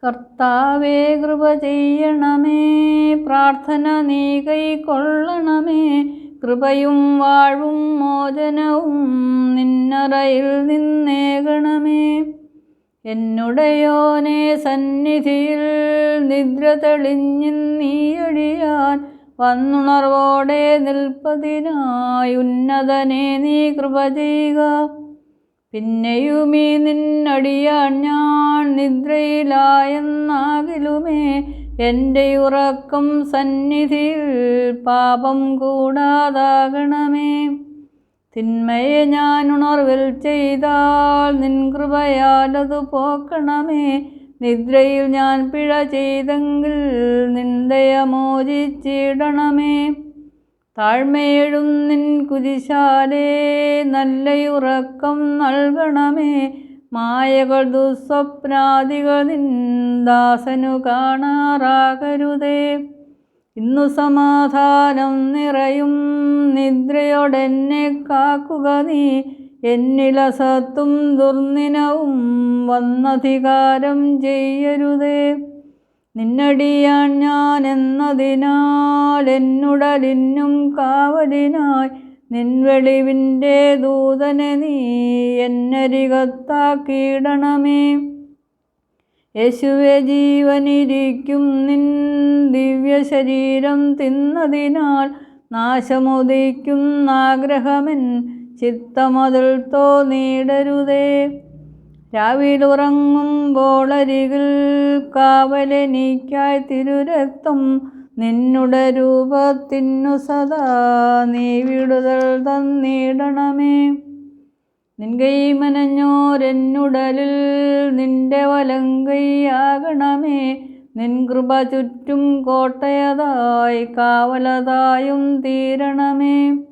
കർത്താവേ കൃപ ചെയ്യണമേ, പ്രാർത്ഥന നീ കൈക്കൊള്ളണമേ. കൃപയും വാഴ്വും മോചനവും നിന്നറയിൽ നിന്നേകണമേ. എന്നുടയോനെ സന്നിധിയിൽ നിദ്ര തെളിഞ്ഞിന്നീയടിയാൻ വന്നുണർവോടെ നിൽപ്പതിനായി ഉന്നതനെ നീ കൃപ ചെയ്യുക. പിന്നെയുമീ നിന്നടിയാൻ ഞാൻ നിദ്രയിലായെന്നാകിലുമേ, എൻ്റെ ഉറക്കം സന്നിധിയിൽ പാപം കൂടാതാകണമേ. തിന്മയെ ഞാൻ ഉണർവിൽ ചെയ്താൽ നിൻ കൃപയാലതു പോക്കണമേ. നിദ്രയിൽ ഞാൻ പിഴ ചെയ്തെങ്കിൽ നിന്ദയ മോചിച്ചിടണമേ. താഴ്മയേഴും നിൻ കുരിശാലേ നല്ലയുറക്കം നൽകണമേ. മായകൾ ദുസ്വപ്നാദികൾ നിൻ ദാസനു കാണാറാകരുതേ. ഇന്നു സമാധാനം നിറയും നിദ്രയോടെന്നെ കാക്കുക നീ. എന്നിലസത്തും ദുർനിനവും വന്നധികാരം ചെയ്യരുതേ. നിന്നടിയാൻ ഞാൻ എന്നതിനാൽ എന്നുടലിനും കാവലിനായി നിൻ വെളിവിൻ്റെ ദൂതനെ നീ എന്നരികത്താക്കിയിടണമേ. യേശുവേ, ജീവനിരിക്കും നിൻ ദിവ്യ ശരീരം തിന്നതിനാൽ നാശമുദിക്കുന്നാഗ്രഹമെൻ ചിത്തമതിൽ തോന്നിയിടരുതേ. രാവിലുറങ്ങുമ്പോളരികിൽ കാവലെനിക്കായി തിരുരക്തം നിന്നുടെ രൂപത്തിനു സദാ നീ വിടുതൽ തന്നിടണമേ. നിൻ കൈ മനഞ്ഞോരെന്നുടലിൽ നിന്റെ വലങ്കൈയാകണമേ. നിൻ കൃപ ചുറ്റും കോട്ടയതായി കാവലതായും തീരണമേ.